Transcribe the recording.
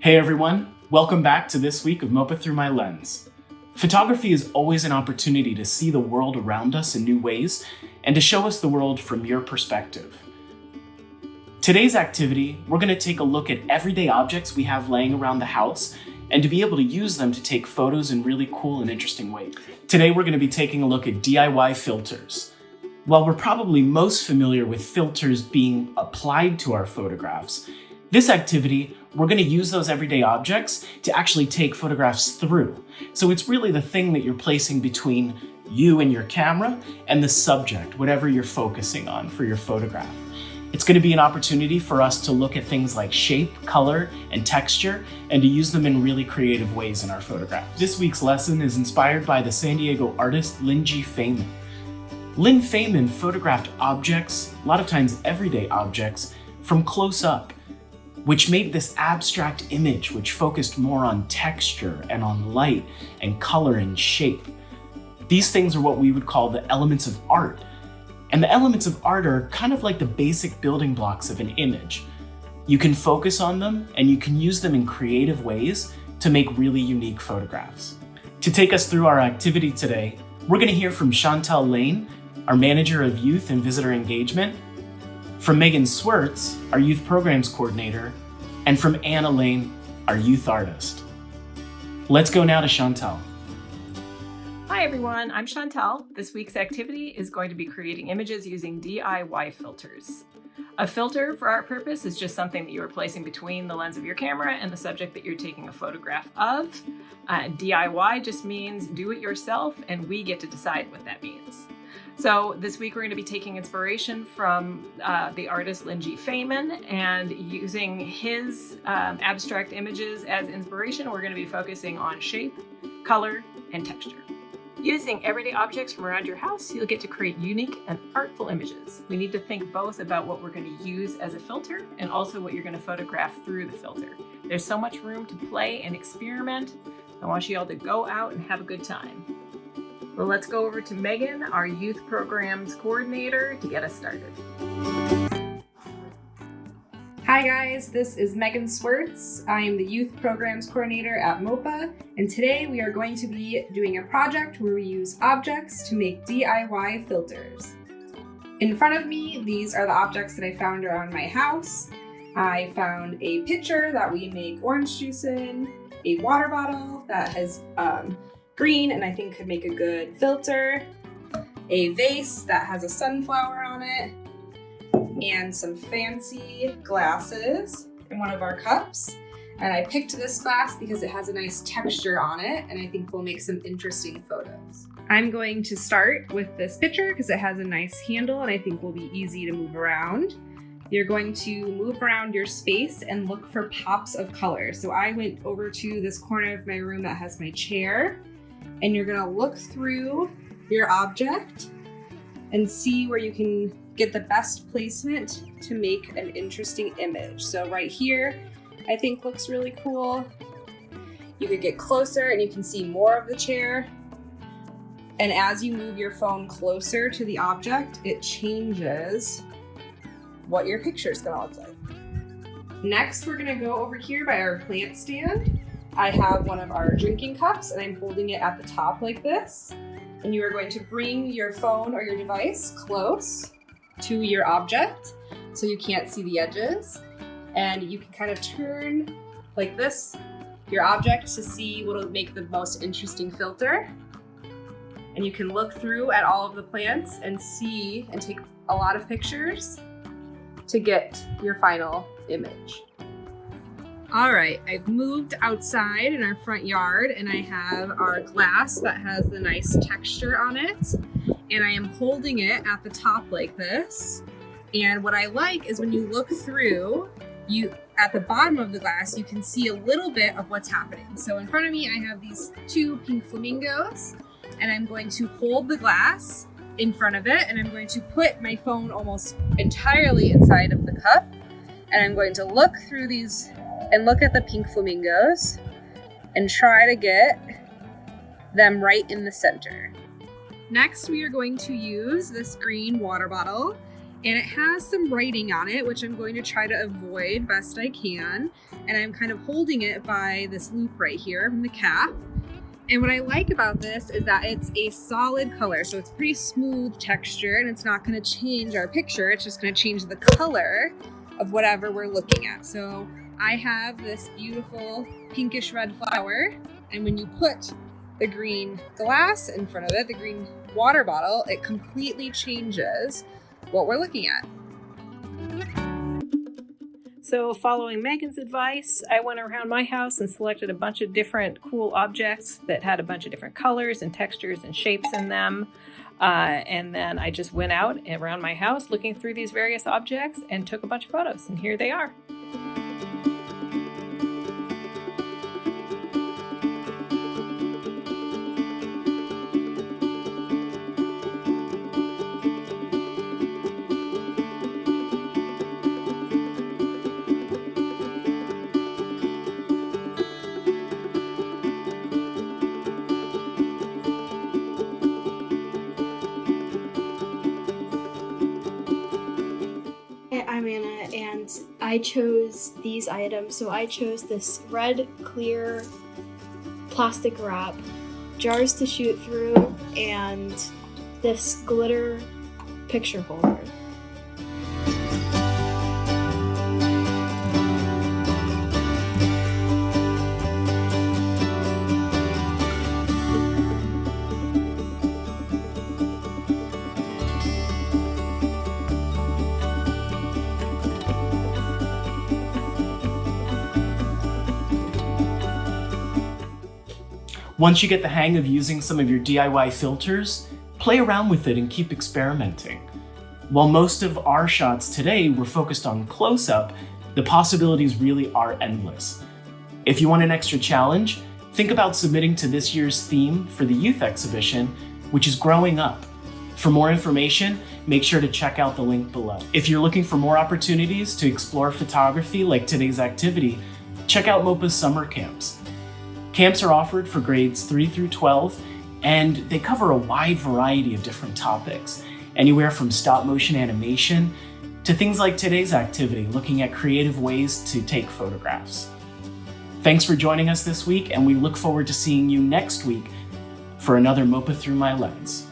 Hey everyone, welcome back to this week of MOPA Through My Lens. Photography is always an opportunity to see the world around us in new ways and to show us the world from your perspective. Today's activity, we're going to take a look at everyday objects we have laying around the house and to be able to use them to take photos in really cool and interesting ways. Today we're going to be taking a look at DIY filters. While we're probably most familiar with filters being applied to our photographs, this activity, we're going to use those everyday objects to actually take photographs through. So it's really the thing that you're placing between you and your camera and the subject, whatever you're focusing on for your photograph. It's going to be an opportunity for us to look at things like shape, color, and texture, and to use them in really creative ways in our photographs. This week's lesson is inspired by the San Diego artist Lynn G. Feynman. Lynn Feynman photographed objects, a lot of times everyday objects, from close up, which made this abstract image which focused more on texture and on light and color and shape. These things are what we would call the elements of art. And the elements of art are kind of like the basic building blocks of an image. You can focus on them and you can use them in creative ways to make really unique photographs. To take us through our activity today, we're going to hear from Chantel Lane, our Manager of Youth and Visitor Engagement, from Megan Swertz, our Youth Programs Coordinator, and from Anna Lane, our Youth Artist. Let's go now to Chantel. Hi everyone, I'm Chantel. This week's activity is going to be creating images using DIY filters. A filter for our purpose is just something that you are placing between the lens of your camera and the subject that you're taking a photograph of. DIY just means do it yourself, and we get to decide what that means. So this week we're going to be taking inspiration from the artist Lynn G. Feynman, and using his abstract images as inspiration, we're going to be focusing on shape, color, and texture. Using everyday objects from around your house, you'll get to create unique and artful images. We need to think both about what we're going to use as a filter and also what you're going to photograph through the filter. There's so much room to play and experiment. I want you all to go out and have a good time. Well, let's go over to Megan, our Youth Programs Coordinator, to get us started. Hi guys, this is Megan Swertz. I am the Youth Programs Coordinator at MOPA, and today we are going to be doing a project where we use objects to make DIY filters. In front of me, these are the objects that I found around my house. I found a pitcher that we make orange juice in, a water bottle that has green and I think could make a good filter, a vase that has a sunflower on it, and some fancy glasses in one of our cups. And I picked this glass because it has a nice texture on it and I think we'll make some interesting photos. I'm going to start with this pitcher because it has a nice handle and I think will be easy to move around. You're going to move around your space and look for pops of color. So I went over to this corner of my room that has my chair, and you're gonna look through your object and see where you can get the best placement to make an interesting image. So right here, I think looks really cool. You could get closer and you can see more of the chair. And as you move your phone closer to the object, it changes what your picture is gonna look like. Next, we're gonna go over here by our plant stand. I have one of our drinking cups and I'm holding it at the top like this. And you are going to bring your phone or your device close to your object so you can't see the edges. And you can kind of turn like this, your object, to see what will make the most interesting filter. And you can look through at all of the plants and see and take a lot of pictures to get your final image. All right, I've moved outside in our front yard and I have our glass that has the nice texture on it. And I am holding it at the top like this. And what I like is when you look through, at the bottom of the glass, you can see a little bit of what's happening. So in front of me, I have these two pink flamingos and I'm going to hold the glass in front of it and I'm going to put my phone almost entirely inside of the cup. And I'm going to look through these and look at the pink flamingos and try to get them right in the center. Next, we are going to use this green water bottle And it has some writing on it, which I'm going to try to avoid best I can. And I'm kind of holding it by this loop right here from the cap. And what I like about this is that it's a solid color. So it's pretty smooth texture and it's not going to change our picture. It's just going to change the color of whatever we're looking at. So I have this beautiful pinkish red flower. And when you put the green glass in front of it, the green water bottle, it completely changes what we're looking at. So following Megan's advice, I went around my house and selected a bunch of different cool objects that had a bunch of different colors and textures and shapes in them. And then I just went out around my house looking through these various objects and took a bunch of photos, and here they are. I'm Anna, and I chose these items. So I chose this red clear plastic wrap, jars to shoot through, and this glitter picture holder. Once you get the hang of using some of your DIY filters, play around with it and keep experimenting. While most of our shots today were focused on close-up, the possibilities really are endless. If you want an extra challenge, think about submitting to this year's theme for the youth exhibition, which is Growing Up. For more information, make sure to check out the link below. If you're looking for more opportunities to explore photography like today's activity, check out MOPA's summer camps. Camps are offered for grades 3 through 12, and they cover a wide variety of different topics, anywhere from stop motion animation to things like today's activity, looking at creative ways to take photographs. Thanks for joining us this week, and we look forward to seeing you next week for another MOPA Through My Lens.